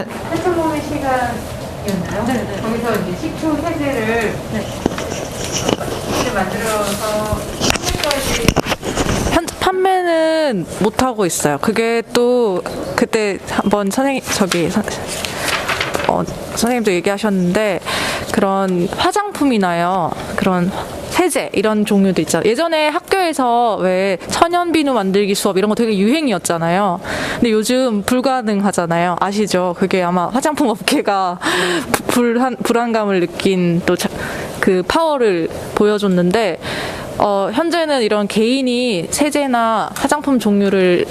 한천봉의 시간이었나요? 네네. 거기서 이제 식초 세제를 만들어서 판매는 못 하고 있어요. 그게 또 그때 한번 선생님도 얘기하셨는데 그런 화장품이나요, 그런 세제 이런 종류도 있잖아요. 예전에 학교에서 왜 천연 비누 만들기 수업 이런 거 되게 유행이었잖아요. 근데 요즘 불가능하잖아요. 아시죠? 그게 아마 화장품 업계가 불안감을 느낀 또 그 파워를 보여줬는데 현재는 이런 개인이 세제나 화장품 종류를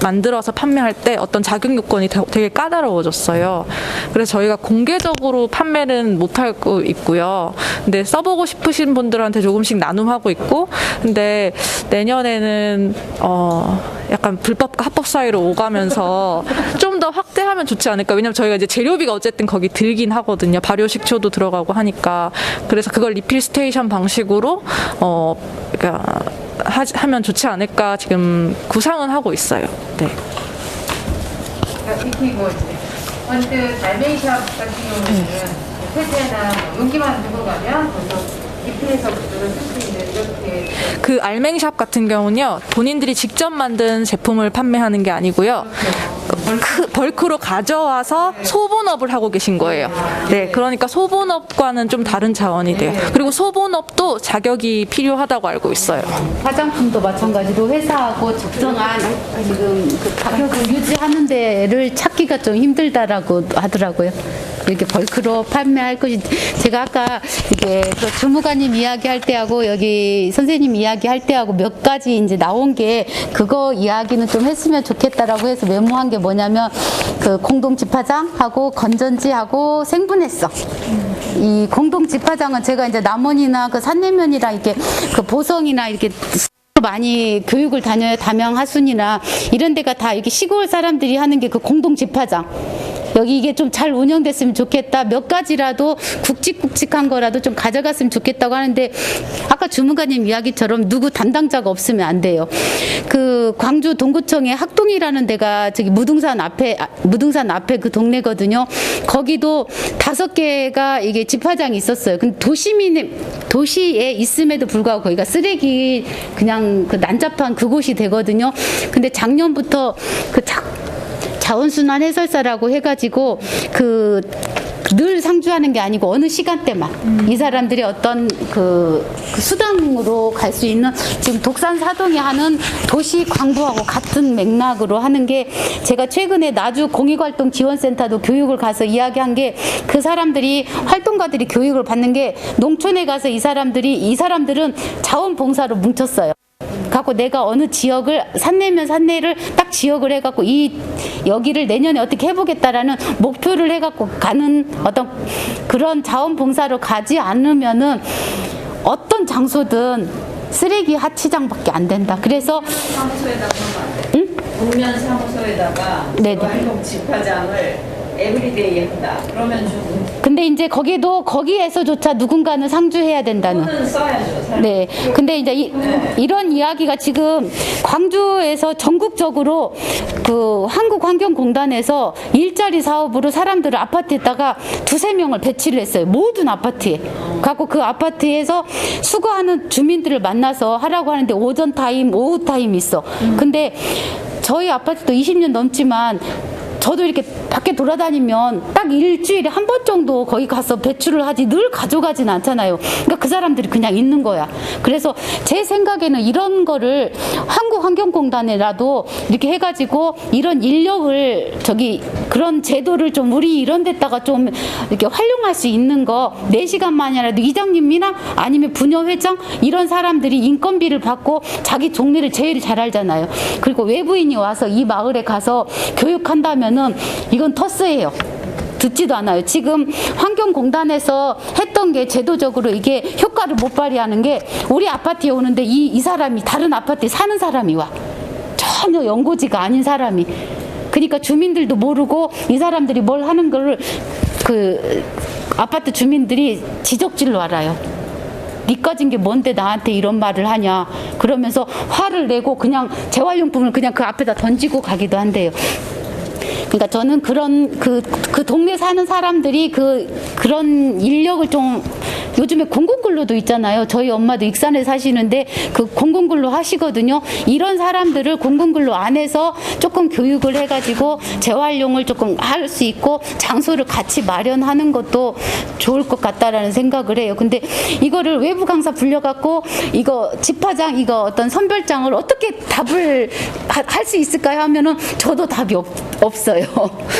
만들어서 판매할 때 어떤 자격 요건이 되게 까다로워졌어요. 그래서 저희가 공개적으로 판매는 못하고 있고요. 근데 써보고 싶으신 분들한테 조금씩 나눔하고 있고, 근데 내년에는 약간 불법과 합법 사이로 오가면서 좀 더 확대하면 좋지 않을까. 왜냐면 저희가 이제 재료비가 어쨌든 거기 들긴 하거든요. 발효 식초도 들어가고 하니까. 그래서 그걸 리필 스테이션 방식으로 그러니까 하면 좋지 않을까 지금 구상은 하고 있어요. 네. 이렇게 이제 언뜻 알맹이샵 같은 경우는 세제나 용기만 들고 가면 거기서 리필해서 그대로 쓸 수 있는 이렇게. 그 알맹이샵 같은 경우는요, 본인들이 직접 만든 제품을 판매하는 게 아니고요. 벌크로 가져와서 소분업을 하고 계신 거예요. 네, 그러니까 소분업과는 좀 다른 차원이 돼요. 그리고 소분업도 자격이 필요하다고 알고 있어요. 화장품도 마찬가지로 회사하고 적정한 지금 그 가격을 유지하는 데를 찾기가 좀 힘들다라고 하더라고요. 이렇게 벌크로 판매할 것이, 제가 아까 이게 그 주무관님 이야기할 때하고 여기 선생님 이야기할 때하고 몇 가지 이제 나온 게 그거 이야기는 좀 했으면 좋겠다라고 해서 메모한 게 뭐냐면 그 공동 집화장하고 건전지하고 생분해성. 이 공동 집화장은 제가 이제 남원이나 그 산내면이랑 이렇게 그 보성이나 이렇게 많이 교육을 다녀요. 담양하순이나 이런 데가 다 이렇게 시골 사람들이 하는 게 그 공동 집화장. 여기 이게 좀 잘 운영됐으면 좋겠다. 몇 가지라도 굵직굵직한 거라도 좀 가져갔으면 좋겠다고 하는데, 아까 주무관님 이야기처럼 누구 담당자가 없으면 안 돼요. 그 광주 동구청에 학동이라는 데가 저기 무등산 앞에 그 동네거든요. 거기도 5개가 이게 집화장이 있었어요. 근데 도시에 있음에도 불구하고 거기가 쓰레기 그냥 그 난잡한 그곳이 되거든요. 근데 작년부터 그 자원순환 해설사라고 해가지고 늘 상주하는 게 아니고 어느 시간대만 이 사람들이 어떤 그 수당으로 갈 수 있는, 지금 독산 사동이 하는 도시 광부하고 같은 맥락으로 하는 게, 제가 최근에 나주 공익활동 지원센터도 교육을 가서 이야기한 게, 그 사람들이 활동가들이 교육을 받는 게 농촌에 가서 이 사람들은 자원봉사로 뭉쳤어요. 갖고 내가 어느 지역을 산내를 딱 지역을 해갖고 여기를 내년에 어떻게 해보겠다라는 목표를 해갖고 가는 어떤 그런 자원봉사로 가지 않으면은 어떤 장소든 쓰레기 하치장밖에 안 된다. 그래서 사무소에다가 동면 사무소에다가 네네. 활동 집화장을 에브리데이 한다. 그러면 좀. 근데 이제 거기에서조차 누군가는 상주해야 된다는. 돈은 써야죠. 네. 근데 이제 이런 이야기가 지금 광주에서 전국적으로 그 한국환경공단에서 일자리 사업으로 사람들을 아파트에다가 2-3명을 배치를 했어요. 모든 아파트에. 갖고 그 아파트에서 수거하는 주민들을 만나서 하라고 하는데 오전 타임, 오후 타임이 있어. 근데 저희 아파트도 20년 넘지만 저도 이렇게 밖에 돌아다니면 딱 일주일에 한 번 정도 거기 가서 배출을 하지 늘 가져가진 않잖아요. 그러니까 그 사람들이 그냥 있는 거야. 그래서 제 생각에는 이런 거를 한국환경공단에라도 이렇게 해가지고 이런 인력을 그런 제도를 좀 우리 이런 데다가 좀 이렇게 활용할 수 있는 거, 4시간만이라도 이장님이나 아니면 부녀회장 이런 사람들이 인건비를 받고 자기 동네를 제일 잘 알잖아요. 그리고 외부인이 와서 이 마을에 가서 교육한다면은 이건 터스예요. 듣지도 않아요. 지금 환경공단에서 했던 게 제도적으로 이게 효과를 못 발휘하는 게, 우리 아파트에 오는데 이 사람이 다른 아파트에 사는 사람이 와. 전혀 연고지가 아닌 사람이. 그러니까 주민들도 모르고 이 사람들이 뭘 하는 거를 그 아파트 주민들이 지적질로 알아요. 니 가진 게 뭔데 나한테 이런 말을 하냐. 그러면서 화를 내고 그냥 재활용품을 그냥 그 앞에다 던지고 가기도 한대요. 그러니까 저는 그 동네 사는 사람들이 그런 인력을 좀 요즘에 공공근로도 있잖아요. 저희 엄마도 익산에 사시는데 그 공공근로 하시거든요. 이런 사람들을 공공근로 안에서 조금 교육을 해가지고 재활용을 조금 할 수 있고 장소를 같이 마련하는 것도 좋을 것 같다라는 생각을 해요. 근데 이거를 외부 강사 불려갖고 이거 집화장 이거 어떤 선별장을 어떻게 답을 할 수 있을까요? 하면은 저도 답이 없어요.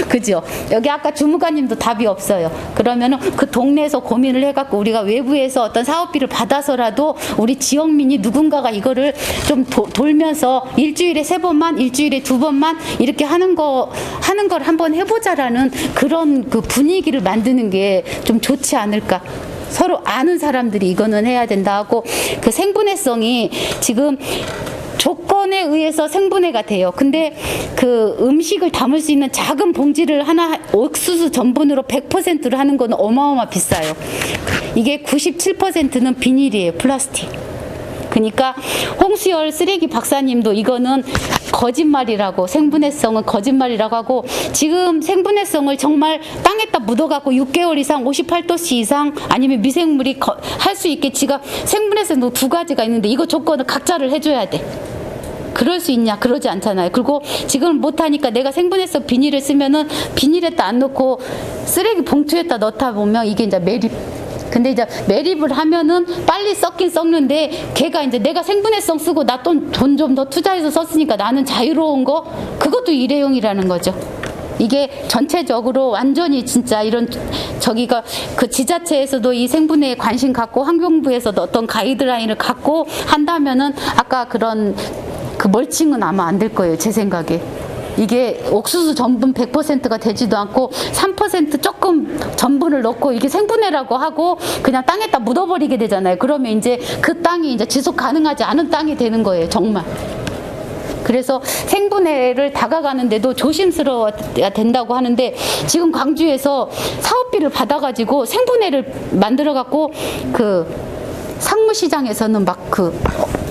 그죠? 여기 아까 주무관님도 답이 없어요. 그러면은 그 동네에서 고민을 해갖고 우리가 외부에서 어떤 사업비를 받아서라도 우리 지역민이 누군가가 이거를 좀 돌면서 일주일에 3번만, 일주일에 2번만 이렇게 하는 걸 한번 해보자라는 그런 그 분위기를 만드는 게 좀 좋지 않을까. 서로 아는 사람들이 이거는 해야 된다 하고 그 생분해성이 지금 조건에 의해서 생분해가 돼요. 근데 그 음식을 담을 수 있는 작은 봉지를 하나 옥수수 전분으로 100%를 하는 건 어마어마 비싸요. 이게 97%는 비닐이에요. 플라스틱. 그러니까 홍수열 쓰레기 박사님도 이거는 거짓말이라고, 생분해성은 거짓말이라고 하고, 지금 생분해성을 정말 땅에다 묻어갖고 6개월 이상 58도씨 이상 아니면 미생물이 할 수 있게 지가 생분해성도 2가지가 있는데 이거 조건을 각자를 해줘야 돼. 그럴 수 있냐? 그러지 않잖아요. 그리고 지금 못하니까 내가 생분해성 비닐을 쓰면은 비닐에다 안 넣고 쓰레기 봉투에다 넣다 보면 이게 이제 매립. 근데 이제 매립을 하면은 빨리 썩긴 썩는데 걔가 이제 내가 생분해성 쓰고 나 돈 좀 더 투자해서 썼으니까 나는 자유로운 거 그것도 일회용이라는 거죠. 이게 전체적으로 완전히 진짜 이런 저기가 그 지자체에서도 이 생분해에 관심 갖고 환경부에서도 어떤 가이드라인을 갖고 한다면은 아까 그런 그 멀칭은 아마 안 될 거예요. 제 생각에. 이게 옥수수 전분 100%가 되지도 않고 3% 조금 전분을 넣고 이게 생분해라고 하고 그냥 땅에다 묻어버리게 되잖아요. 그러면 이제 그 땅이 이제 지속 가능하지 않은 땅이 되는 거예요. 정말. 그래서 생분해를 다가가는데도 조심스러워야 된다고 하는데 지금 광주에서 사업비를 받아가지고 생분해를 만들어갖고 그 상무시장에서는 막 그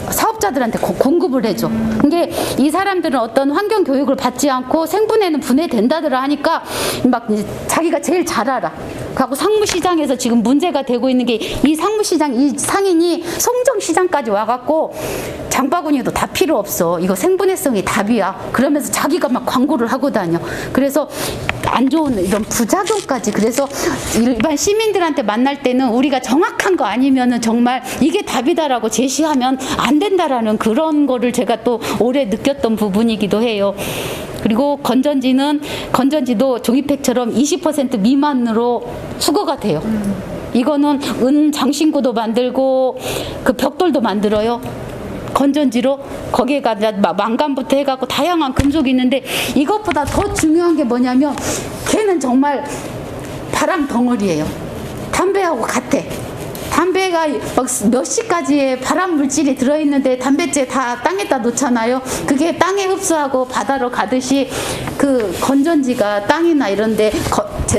사업자들한테 공급을 해줘. 근데 이 사람들은 어떤 환경 교육을 받지 않고 생분해는 분해된다더라 하니까 막 자기가 제일 잘 알아. 하고 상무시장에서 지금 문제가 되고 있는 게 이 상무시장 이 상인이 송정시장까지 와갖고 장바구니도 다 필요 없어. 이거 생분해성이 답이야. 그러면서 자기가 막 광고를 하고 다녀. 그래서 안 좋은 이런 부작용까지. 그래서 일반 시민들한테 만날 때는 우리가 정확한 거 아니면은 정말 이게 답이다라고 제시하면 안 된다라는 그런 거를 제가 또 오래 느꼈던 부분이기도 해요. 그리고 건전지도 종이팩처럼 20% 미만으로 수거가 돼요. 이거는 은 장신구도 만들고 그 벽돌도 만들어요. 건전지로 거기에가 망간부터 해갖고 다양한 금속이 있는데 이것보다 더 중요한 게 뭐냐면 걔는 정말 바람 덩어리예요. 담배하고 같아. 담배가 막 몇십 가지의 발암 물질이 들어있는데 담배째 다 땅에다 놓잖아요. 그게 땅에 흡수하고 바다로 가듯이 그 건전지가 땅이나 이런데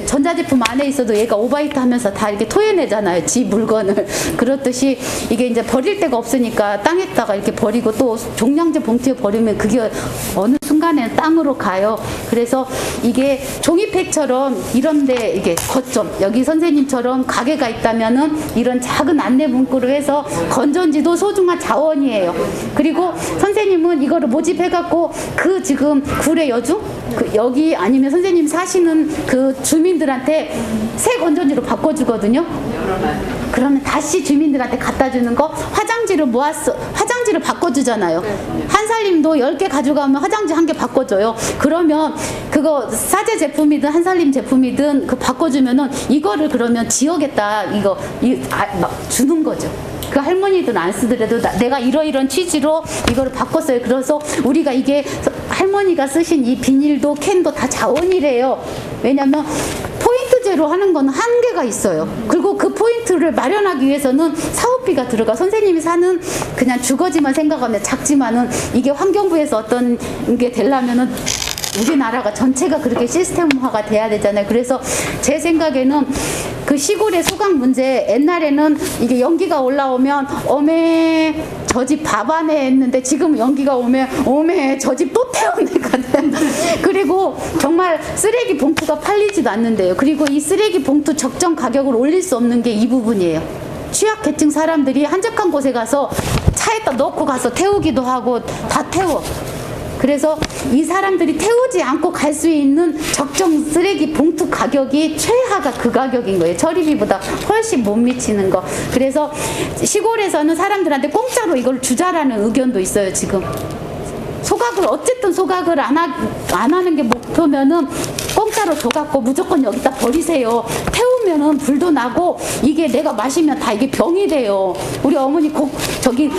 전자제품 안에 있어도 얘가 오바이트 하면서 다 이렇게 토해내잖아요. 지 물건을. 그렇듯이 이게 이제 버릴 데가 없으니까 땅에다가 이렇게 버리고 또 종량제 봉투에 버리면 그게 어느 순간에 땅으로 가요. 그래서 이게 종이팩처럼 이런데 이게 거점 여기 선생님처럼 가게가 있다면은 이런 작은 안내 문구를 해서 건전지도 소중한 자원이에요. 그리고 선생님은 이거를 모집해갖고 그 지금 구례 여주 그 여기 아니면 선생님 사시는 그 주민들한테 새 건전지로 바꿔주거든요. 그러면 다시 주민들한테 갖다 주는 거 화장지를 화장지를 바꿔주잖아요. 한살림도 10개 가져가면 화장지 1개 바꿔줘요. 그러면 그거 사제 제품이든 한살림 제품이든 그 바꿔주면은 이거를 그러면 지역에다 막 주는 거죠. 그 할머니들은 안 쓰더라도 내가 이러이런 취지로 이거를 바꿨어요. 그래서 우리가 이게 할머니가 쓰신 이 비닐도 캔도 다 자원이래요. 왜냐면 포인트제로 하는 건 한계가 있어요. 그리고 그 포인트를 마련하기 위해서는 사업비가 들어가. 선생님이 사는 그냥 주거지만 생각하면 작지만은 이게 환경부에서 어떤 게 되려면은 우리나라가 전체가 그렇게 시스템화가 돼야 되잖아요. 그래서 제 생각에는 그 그 시골의 소각 문제, 옛날에는 이게 연기가 올라오면 어메 저 집 밥 안에 했는데 지금 연기가 오면 어메 저 집 또 태웠네 같은. 그리고 정말 쓰레기 봉투가 팔리지도 않는데요. 그리고 이 쓰레기 봉투 적정 가격을 올릴 수 없는 게 이 부분이에요. 취약계층 사람들이 한적한 곳에 가서 차에다 넣고 가서 태우기도 하고 다 태워. 그래서 이 사람들이 태우지 않고 갈 수 있는 적정 쓰레기 봉투 가격이 최하가 그 가격인 거예요. 처리비보다 훨씬 못 미치는 거. 그래서 시골에서는 사람들한테 공짜로 이걸 주자라는 의견도 있어요, 지금. 소각을 어쨌든 소각을 안 하는 게 목표면은 공짜로 줘갖고 무조건 여기다 버리세요. 태우면은 불도 나고 이게 내가 마시면 다 이게 병이 돼요. 우리 어머니 저기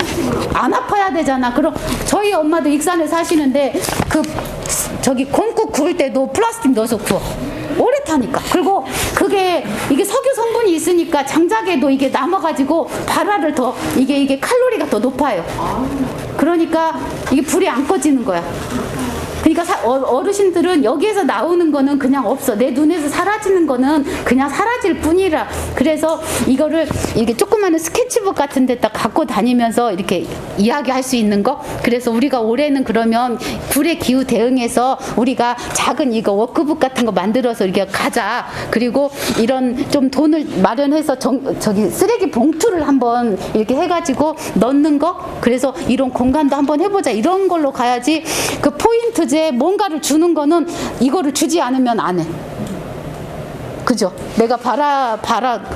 안 아파야 되잖아. 그럼 저희 엄마도 익산에 사시는데 저기 곰국 구울 때도 플라스틱 넣어서 구워. 오래 타니까. 그리고 이게 석유 성분이 있으니까 장작에도 이게 남아가지고 발화를 더 이게 칼로리가 더 높아요. 그러니까 이게 불이 안 꺼지는 거야. 그러니까 어르신들은 여기에서 나오는 거는 그냥 없어. 내 눈에서 사라지는 거는 그냥 사라질 뿐이라. 그래서 이거를 이렇게 조그마한 스케치북 같은 데다 갖고 다니면서 이렇게 이야기할 수 있는 거. 그래서 우리가 올해는 그러면 불의 기후 대응해서 우리가 작은 이거 워크북 같은 거 만들어서 이렇게 가자. 그리고 이런 좀 돈을 마련해서 저기 쓰레기 봉투를 한번 이렇게 해가지고 넣는 거. 그래서 이런 공간도 한번 해보자. 이런 걸로 가야지. 그 포인트제 뭔가를 주는 거는 이거를 주지 않으면 안 해. 그죠? 내가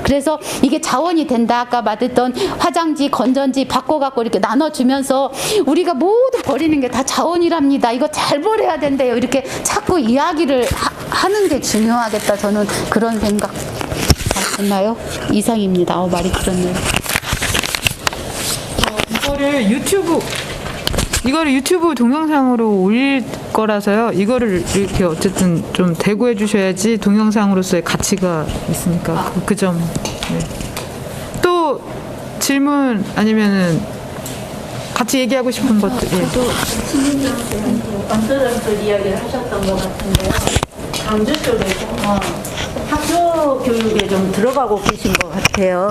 그래서 이게 자원이 된다. 아까 말했던 화장지, 건전지 바꿔갖고 이렇게 나눠주면서 우리가 모두 버리는 게 다 자원이랍니다. 이거 잘 버려야 된대요. 이렇게 자꾸 이야기를 하는 게 중요하겠다. 저는 그런 생각. 됐나요? 이상입니다. 말이 길었네요. 이거를 유튜브 동영상으로 올릴 거라서요. 이거를 이렇게 어쨌든 좀 대고해 주셔야지 동영상으로서의 가치가 있으니까 그 점. 네. 또 질문 아니면은 같이 얘기하고 싶은 것들. 저도 신민정선생님 언더런들 이야기를 하셨던 것 같은데요. 광주 쪽에서 학교 교육에 좀 들어가고 계신 것 같아요.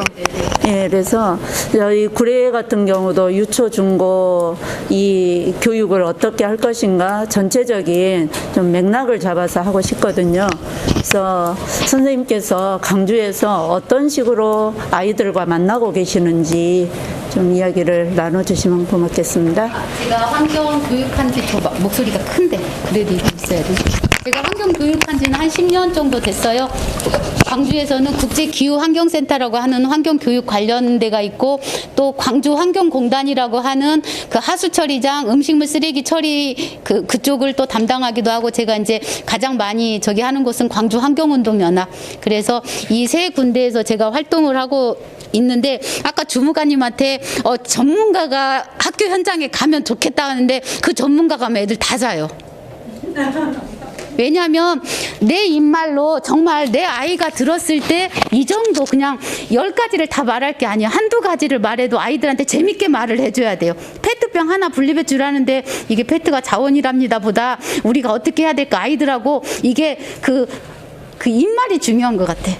예, 그래서 저희 구례 같은 경우도 유초, 중고 이 교육을 어떻게 할 것인가 전체적인 좀 맥락을 잡아서 하고 싶거든요. 그래서 선생님께서 강주에서 어떤 식으로 아이들과 만나고 계시는지 좀 이야기를 나눠주시면 고맙겠습니다. 제가 환경 교육한 지 목소리가 큰데 그래도 이거 있어야 돼. 제가 환경 교육한 지는 한 10년 정도 됐어요. 광주에서는 국제기후환경센터라고 하는 환경교육 관련 데가 있고 또 광주환경공단이라고 하는 그 하수처리장 음식물 쓰레기 처리 그쪽을 또 담당하기도 하고 제가 이제 가장 많이 저기 하는 곳은 광주환경운동연합. 그래서 이 세 군데에서 제가 활동을 하고 있는데 아까 주무관님한테 전문가가 학교 현장에 가면 좋겠다 하는데 그 전문가 가면 애들 다 자요. 왜냐하면 내 입말로 정말 내 아이가 들었을 때 이 정도 그냥 10가지를 다 말할 게 아니에요. 한두 가지를 말해도 아이들한테 재밌게 말을 해줘야 돼요. 페트병 하나 분리배 주라는데 이게 페트가 자원이랍니다 보다 우리가 어떻게 해야 될까 아이들하고 이게 그 입말이 중요한 것 같아.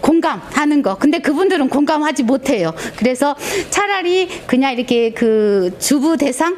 공감하는 거. 근데 그분들은 공감하지 못해요. 그래서 차라리 그냥 이렇게 그 주부 대상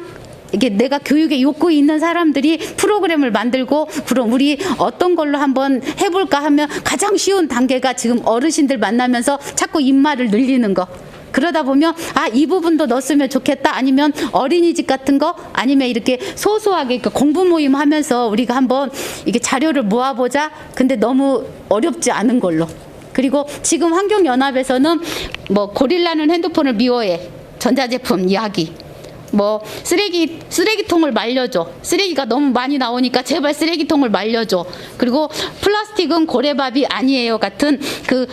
이게 내가 교육에 욕구 있는 사람들이 프로그램을 만들고 그럼 우리 어떤 걸로 한번 해볼까 하면 가장 쉬운 단계가 지금 어르신들 만나면서 자꾸 입말을 늘리는 거. 그러다 보면 이 부분도 넣었으면 좋겠다 아니면 어린이집 같은 거 아니면 이렇게 소소하게 공부 모임 하면서 우리가 한번 이게 자료를 모아보자. 근데 너무 어렵지 않은 걸로. 그리고 지금 환경연합에서는 뭐 고릴라는 핸드폰을 미워해. 전자제품 이야기. 뭐 쓰레기통을 말려줘. 쓰레기가 너무 많이 나오니까 제발 쓰레기통을 말려줘. 그리고 플라스틱은 고래밥이 아니에요 같은 그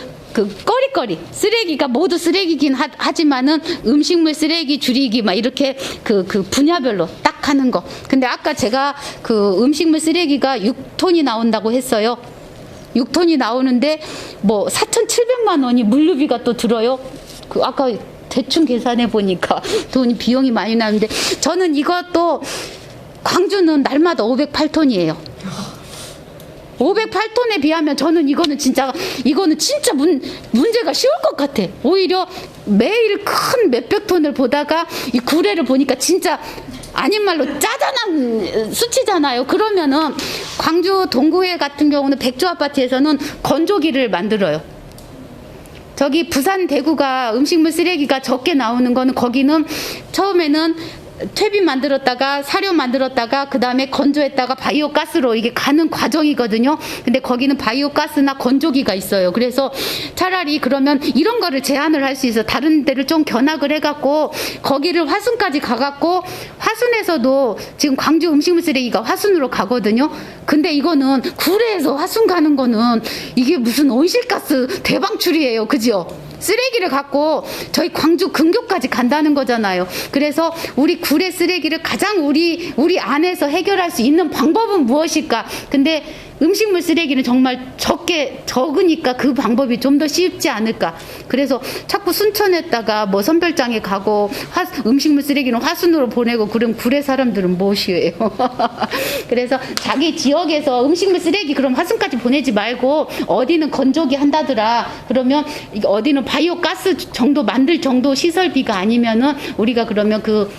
꺼리꺼리 쓰레기가 모두 쓰레기긴 하지만은 음식물 쓰레기 줄이기 막 이렇게 그 분야별로 딱 하는 거. 근데 아까 제가 그 음식물 쓰레기가 6톤이 나온다고 했어요. 6톤이 나오는데 뭐 4,700만 원이 물류비가 또 들어요. 그 아까 대충 계산해 보니까 비용이 많이 나는데 저는 이것도 광주는 날마다 508톤이에요. 508톤에 비하면 저는 이거는 진짜 문제가 쉬울 것 같아. 오히려 매일 큰 몇백 톤을 보다가 이 구례를 보니까 진짜 아닌 말로 짜잔한 수치잖아요. 그러면은 광주 동구회 같은 경우는 백조 아파트에서는 건조기를 만들어요. 저기 부산 대구가 음식물 쓰레기가 적게 나오는 거는 거기는 처음에는 퇴비 만들었다가 사료 만들었다가 그 다음에 건조했다가 바이오 가스로 이게 가는 과정이거든요. 근데 거기는 바이오 가스나 건조기가 있어요. 그래서 차라리 그러면 이런 거를 제한을 할 수 있어. 다른 데를 좀 견학을 해갖고 거기를 화순까지 가갖고 화순에서도 지금 광주 음식물 쓰레기가 화순으로 가거든요. 근데 이거는 구례에서 화순 가는 거는 이게 무슨 온실가스 대방출이에요. 그죠? 쓰레기를 갖고 저희 광주 근교까지 간다는 거잖아요. 그래서 우리 구례 쓰레기를 가장 우리 안에서 해결할 수 있는 방법은 무엇일까? 근데 음식물 쓰레기는 정말 적으니까 그 방법이 좀 더 쉽지 않을까. 그래서 자꾸 순천에다가 뭐 선별장에 가고 음식물 쓰레기는 화순으로 보내고 그럼 구례 사람들은 무엇이에요? 그래서 자기 지역에서 음식물 쓰레기 그럼 화순까지 보내지 말고 어디는 건조기 한다더라. 그러면 어디는 바이오 가스 정도 만들 정도 시설비가 아니면은 우리가 그러면 그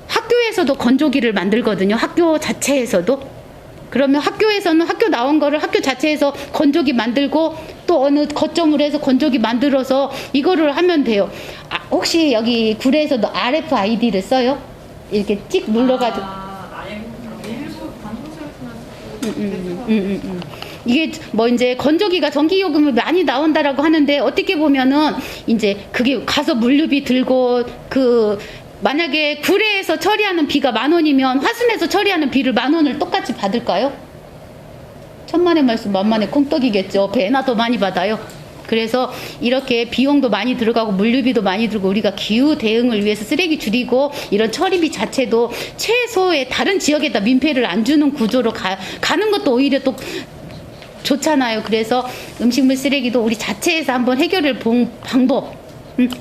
학교에서도 건조기를 만들거든요. 학교 자체에서도. 그러면 학교에서는 학교 나온 거를 학교 자체에서 건조기 만들고 또 어느 거점으로 해서 건조기 만들어서 이거를 하면 돼요. 혹시 여기 구례에서도 RFID를 써요? 이렇게 찍 눌러가지고. 이게 뭐 이제 건조기가 전기요금이 많이 나온다라고 하는데 어떻게 보면은 이제 그게 가서 물류비 들고 만약에 구례에서 처리하는 비가 10,000원이면 화순에서 처리하는 비를 10,000원을 똑같이 받을까요? 천만의 말씀 만만의 콩떡이겠죠. 배나 더 많이 받아요. 그래서 이렇게 비용도 많이 들어가고 물류비도 많이 들고 우리가 기후 대응을 위해서 쓰레기 줄이고 이런 처리비 자체도 최소의 다른 지역에다 민폐를 안 주는 구조로 가는 것도 오히려 또 좋잖아요. 그래서 음식물 쓰레기도 우리 자체에서 한번 해결을 본 방법.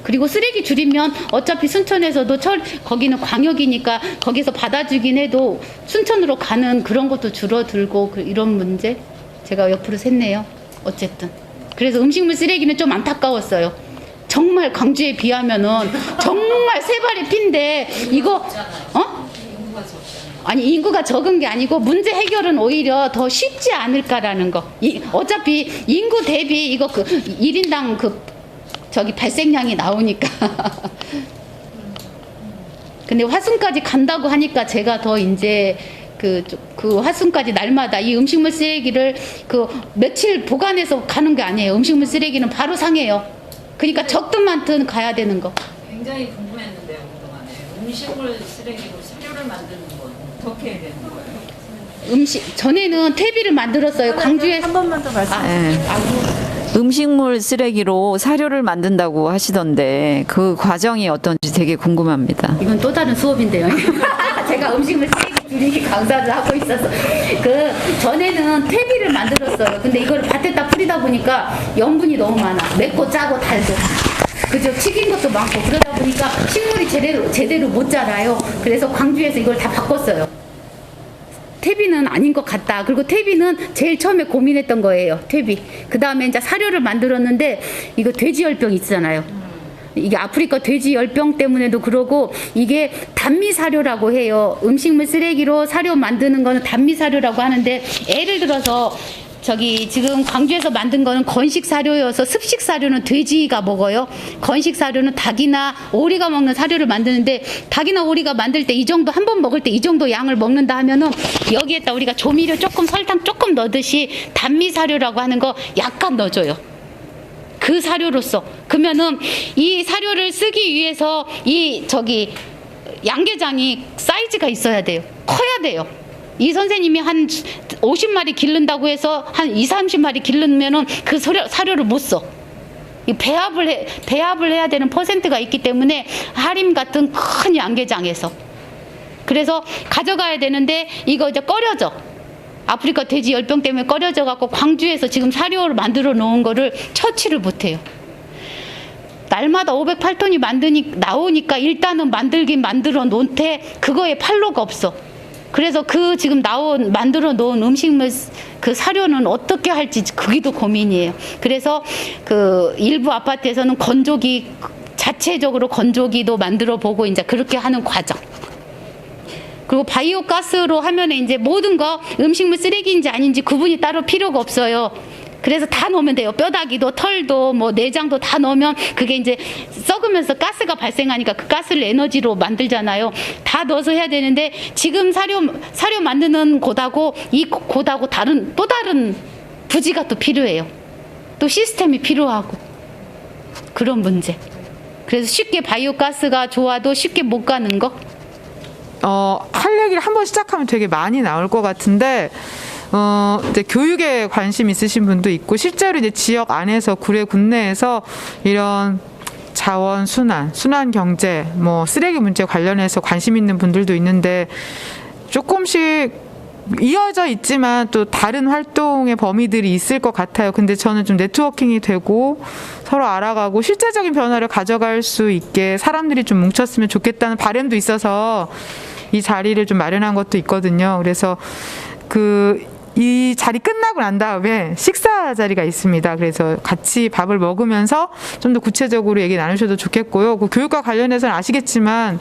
그리고 쓰레기 줄이면 어차피 순천에서도 거기는 광역이니까 거기서 받아주긴 해도 순천으로 가는 그런 것도 줄어들고 이런 문제 제가 옆으로 샜네요. 어쨌든 그래서 음식물 쓰레기는 좀 안타까웠어요. 정말 광주에 비하면은 정말 세 발의 피인데 이거 아니 인구가 적은 게 아니고 문제 해결은 오히려 더 쉽지 않을까라는 거. 어차피 인구 대비 이거 1인당 발생량이 나오니까. 근데 화순까지 간다고 하니까 제가 더 이제 그 화순까지 날마다 이 음식물 쓰레기를 며칠 보관해서 가는 게 아니에요. 음식물 쓰레기는 바로 상해요. 그러니까 적든 많든 가야 되는 거. 굉장히 궁금했는데요, 그동안에. 음식물 쓰레기로 사료를 만드는 건 어떻게 해야 되는 거예요? 전에는 퇴비를 만들었어요. 광주에서. 한 번만 더 말씀해 주세요. 음식물 쓰레기로 사료를 만든다고 하시던데 그 과정이 어떤지 되게 궁금합니다. 이건 또 다른 수업인데요. 제가 음식물 쓰레기 줄이기 강사를 하고 있어서 전에는 퇴비를 만들었어요. 근데 이걸 밭에다 뿌리다 보니까 염분이 너무 많아. 맵고 짜고 달고. 그죠? 튀긴 것도 많고 그러다 보니까 식물이 제대로 못 자라요. 그래서 광주에서 이걸 다 바꿨어요. 퇴비는 아닌 것 같다. 그리고 퇴비는 제일 처음에 고민했던 거예요. 퇴비. 그 다음에 이제 사료를 만들었는데 이거 돼지열병 있잖아요. 이게 아프리카 돼지열병 때문에도 그러고 이게 단미사료라고 해요. 음식물 쓰레기로 사료 만드는 거는 단미사료라고 하는데 예를 들어서 지금 광주에서 만든 거는 건식 사료여서 습식 사료는 돼지가 먹어요. 건식 사료는 닭이나 오리가 먹는 사료를 만드는데 닭이나 오리가 만들 때 이 정도 한 번 먹을 때 이 정도 양을 먹는다 하면은 여기에다 우리가 조미료 조금 설탕 조금 넣듯이 단미 사료라고 하는 거 약간 넣어줘요. 그 사료로서. 그러면은 이 사료를 쓰기 위해서 양계장이 사이즈가 있어야 돼요. 커야 돼요. 이 선생님이 한 50마리 기른다고 해서 한 30마리 기르면은 그 사료를 못 써. 배합을 해야 되는 퍼센트가 있기 때문에 하림 같은 큰 양계장에서. 그래서 가져가야 되는데 이거 이제 꺼려져. 아프리카 돼지 열병 때문에 꺼려져 갖고 광주에서 지금 사료를 만들어 놓은 거를 처치를 못 해요. 날마다 508톤이 나오니까 일단은 만들긴 만들어 놓은데 그거에 판로가 없어. 그래서 그 지금 만들어 놓은 음식물 그 사료는 어떻게 할지 그게 더 고민이에요. 그래서 그 일부 아파트에서는 건조기 자체적으로 건조기도 만들어 보고 이제 그렇게 하는 과정. 그리고 바이오 가스로 하면 이제 모든 거 음식물 쓰레기인지 아닌지 구분이 따로 필요가 없어요. 그래서 다 넣으면 돼요. 뼈다귀도 털도 뭐 내장도 다 넣으면 그게 이제 썩으면서 가스가 발생하니까 그 가스를 에너지로 만들잖아요. 다 넣어서 해야 되는데 지금 사료 만드는 곳하고 이 곳하고 또 다른 부지가 또 필요해요. 또 시스템이 필요하고 그런 문제. 그래서 쉽게 바이오 가스가 좋아도 쉽게 못 가는 거. 할 얘기를 한번 시작하면 되게 많이 나올 것 같은데. 이제 교육에 관심 있으신 분도 있고 실제로 이제 지역 안에서 구례 군내에서 이런 자원 순환 경제, 뭐 쓰레기 문제 관련해서 관심 있는 분들도 있는데 조금씩 이어져 있지만 또 다른 활동의 범위들이 있을 것 같아요. 근데 저는 좀 네트워킹이 되고 서로 알아가고 실제적인 변화를 가져갈 수 있게 사람들이 좀 뭉쳤으면 좋겠다는 바람도 있어서 이 자리를 좀 마련한 것도 있거든요. 그래서 이 자리 끝나고 난 다음에 식사 자리가 있습니다. 그래서 같이 밥을 먹으면서 좀 더 구체적으로 얘기 나누셔도 좋겠고요. 그 교육과 관련해서는 아시겠지만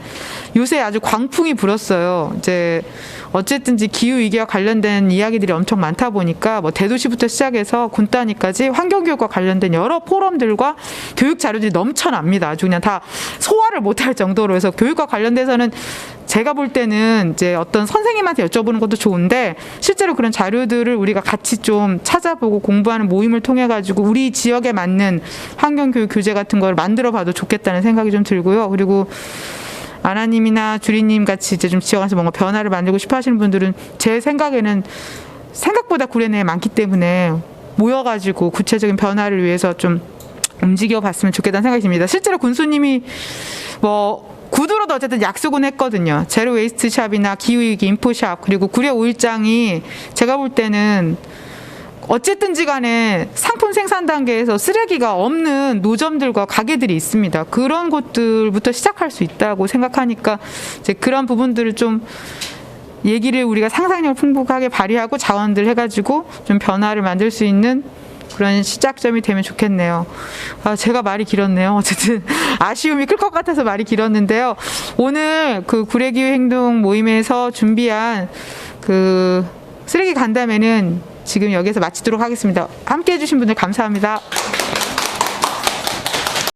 요새 아주 광풍이 불었어요. 이제 어쨌든지 기후위기와 관련된 이야기들이 엄청 많다 보니까 뭐 대도시부터 시작해서 군단위까지 환경교육과 관련된 여러 포럼들과 교육 자료들이 넘쳐납니다. 아주 그냥 다 소화를 못할 정도로 해서 교육과 관련돼서는 제가 볼 때는 이제 어떤 선생님한테 여쭤보는 것도 좋은데 실제로 그런 자료들을 우리가 같이 좀 찾아보고 공부하는 모임을 통해 가지고 우리 지역에 맞는 환경교육 교재 같은 걸 만들어 봐도 좋겠다는 생각이 좀 들고요. 그리고 아나님이나 주리님 같이 이제 좀 지역 안에서 뭔가 변화를 만들고 싶어 하시는 분들은 제 생각에는 생각보다 구례 내에 많기 때문에 모여가지고 구체적인 변화를 위해서 좀 움직여 봤으면 좋겠다는 생각이 듭니다. 실제로 군수님이 구두로도 어쨌든 약속은 했거든요. 제로 웨이스트 샵이나 기후위기 인포샵 그리고 구례 5일장이 제가 볼 때는 어쨌든지 간에 상품 생산 단계에서 쓰레기가 없는 노점들과 가게들이 있습니다. 그런 곳들부터 시작할 수 있다고 생각하니까 이제 그런 부분들을 좀 얘기를 우리가 상상력을 풍부하게 발휘하고 자원들 해가지고 좀 변화를 만들 수 있는 그런 시작점이 되면 좋겠네요. 제가 말이 길었네요. 어쨌든 아쉬움이 클 것 같아서 말이 길었는데요. 오늘 그 구례기후행동 모임에서 준비한 그 쓰레기 간담회는 지금 여기서 마치도록 하겠습니다. 함께 해주신 분들 감사합니다.